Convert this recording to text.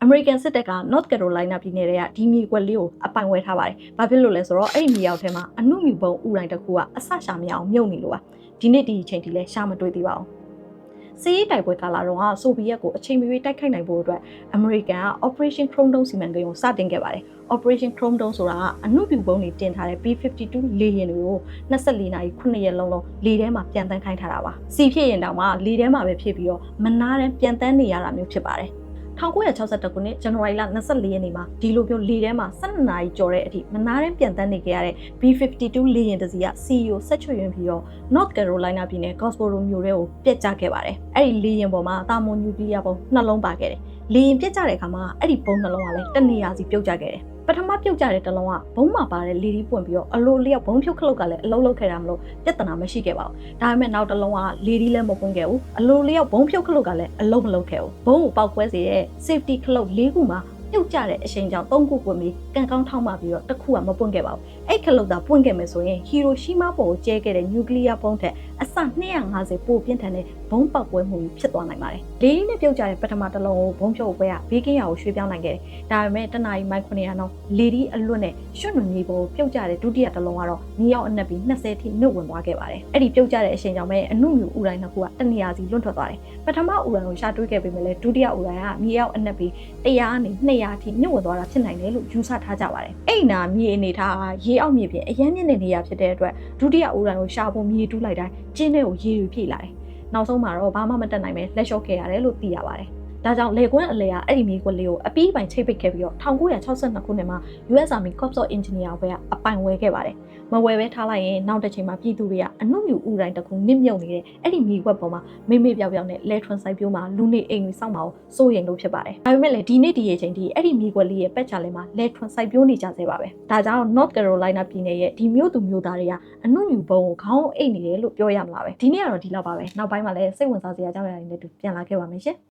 American စစ်တပ်က North Carolina ပြည်နယ်ရဲ့ဒီမြေကွက်လေးကိုအပိုင်ဝယ်ထားပါတယ်။ဘာဖြစ်လို့လဲဆိုတော့အဲ့ဒီမြေရောက်ထဲမှာအနုမြူပုံဥတိုင်းတစ်ခုကအဆရှာမရအောင်မြုပ်နေလို့ပါ။ဒီနေ့ဒီအချိန်ထိလည်းရှာမတွေ့သေးပါဘူး။စစ်ရေးတိုက်ပွဲကာလတုန်းကဆိုဗီယက်ကိုအချိန်မရွေးတိုက်ခိုက်နိုင်ဖို့အတွက် American က Operation Chrome Dome စီမံကိန်းကိုစတင်ခဲ့ပါတယ်။ Operation Chrome Dome ဆိုတာကအနုမြူပုံတွေတင်ထားတဲ့ B-52 လေယာဉ်တွေကို24နာရီ9ရက်လုံးလေထဲမှာပြန်တန်းခိုင်းထားတာပါ။စီဖြစ်ရင်တောင်မှလေထဲမှာပဲဖြစ်ပြီးတော့မနာတဲ့ပြန်တန်းနေရတာမျိုးဖြစ်ပါတယ်1962ခုနှစ်ဇန်နဝါရီလ24ရက်နေ့မှာဒီလိုမျိုးလေထဲမှာ12နာရီကျော်တဲ့အထိမနာတဲ့ပြန်တန်းနေခဲ့ရတဲ့ B-52 လေယာဉ်တစ်စီးက CEO ဆက်ချွတ်ယွင်းပြီးတော့ North Carolina ပြည်နယ် Goldsboro မြို့ထဲကိုပြက်ကျခဲ့ပါတယ်။အဲ့ဒီလေယာဉ်ပေါ်မှာတာမွန်နျူကလ িয়ার ပုံနှလုံးပါခဲ့တယ်။လေယာဉ်ပြက်ကျတဲ့အခါမှာအဲ့ဒီပုံနှလုံးကလည်းတနေရာစီပြုတ်ကျခဲ့တယ်။ပထမပြုတ်ကျတဲ့တလုံးကဘုံမှာပါတဲ့လေဒီပွင့်ပြီးတော့အလိုလျောက်ဘုံဖြုတ်ခလုတ်ကလည်းအလုံးလုံးခဲ့တာမလို့ပြဿနာမရှိခဲ့ပါဘူး။ဒါပေမဲ့နောက်တလုံးကလေဒီလည်းမပွင့်ခဲ့ဘူး။အလိုလျောက်ဘုံဖြုတ်ခလုတ်ကလည်းအလုံးမလုံးခဲ့ဘူး။ဘုံကိုပောက်ကွဲစေတဲ့ safety ခလုတ်၄ခုမှာပြုတ်ကျတဲ့အချိန်ကြောင့်၃ခုပွင့်ပြီးကန်ကောင်းထောက်မှပြီးတော့တစ်ခုကမပွင့်ခဲ့ပါဘူး။အဲ့ခလုတ်သာပွင့်ခဲ့မယ်ဆိုရင်ဟီရိုရှီမာပေါ်ကိုကျဲခဲ့တဲ့နျူကလ িয়ার ပုံထက်အဆ250ပိုပြင်းထန်တဲ့ဘုံပောက်ကွဲမှုဖြစ်သွားနိုင်ပါတယ်။လေဒီနဲ့ပြုတ်ကျတဲ့ပထမတစ်လုံးကိုဘုံဖြုတ်ပွဲကဘေးကင်းရာကိုရွှေ့ပြောင်းနိုင်ခဲ့တယ်။ဒါပေမဲ့တနာရီမိုင်900နောက်လေဒီအလွတ်နဲ့ရွှွတ်နွမြေပေါ်ပြုတ်ကျတဲ့ဒုတိယတစ်လုံးကတော့မြေရောက်အနက်ပြီး20ထိနှုတ်ဝင်သွားခဲ့ပါတယ်။အဲ့ဒီပြုတ်ကျတဲ့အချိန်ကြောင့်ပဲအနုမြူဥတိုင်းနှစ်ခုကတနေရာစီလွတ်ထွက်သွားတယ်။ပထမဥတိုင်းကိုရှာတွေ့ခဲ့ပေမဲ့လည်းဒုတိယဥတိုင်းကမြေရောက်အနက်ပြီး100ကနေ200ထိနှုတ်ဝင်သွားတာဖြစ်နိုင်တယ်လို့ယူဆထားကြပါတယ်။အဲ့နာမြေအနေထားရေအောက်မြေပြင်အရမ်းမြင့်တဲ့နေရာဖြစ်တဲ့အတွက်ဒုတိယဥတိုင်းကိုရှာဖို့မြေတူးလိုက်တိုင်းကျင်းထဲကိုရေတွေပြည့်လာတယ်။နောက်ဆုံးမှာတော့ဘာမှမတက်နိုင်ပဲလက်လျှော့ခဲ့ရတယ်လို့သိရပါတယ်။ဒါကြောင့်လေကွန်းအလဲကအဲ့ဒီမြေကွက်လေးကိုအပီးပိုင်ချိတ်ပိတ်ခဲ့ပြီးတော့1962ခုနှစ်မှာ US Army Corps of Engineer ဘက်ကအပိုင်ဝယ်ခဲ့ပါတယ်။မဝယ်ပဲထားလိုက်ရင်နောက်တစ်ချိန်မှာပြည်သူတွေကအနုမြူဥတိုင်းတစ်ခုနစ်မြုပ်နေတဲ့အဲ့ဒီမြေကွက်ပေါ်မှာမေ့မေ့ပြောင်ပြောင်နဲ့လဲထွန်ဆိုင်ပြိုးမှာလူနေအိမ်တွေစောင့်မှာကိုစိုးရိမ်လို့ဖြစ်ပါတယ်။ဒါပေမဲ့လည်းဒီနေ့ဒီအချိန်ထိအဲ့ဒီမြေကွက်လေးရဲ့ပတ်ချာလဲမှာလဲထွန်ဆိုင်ပြိုးနေကြသေးပါပဲ။ဒါကြောင့် North Carolina ပြည်နယ်ရဲ့ဒီမြို့သူမြို့သားတွေကအနုမြူဘုံကိုခေါင်းအိတ်နေတယ်လို့ပြောရမလားပဲ။ဒီနေ့ကတော့ဒီလောက်ပါပဲ။နောက်ပိုင်းမှာလည်းစိတ်ဝင်စားစရာအကြောင်းအရာတွေနဲ့တူပြန်လာခဲ့ပါမယ်ရှင်။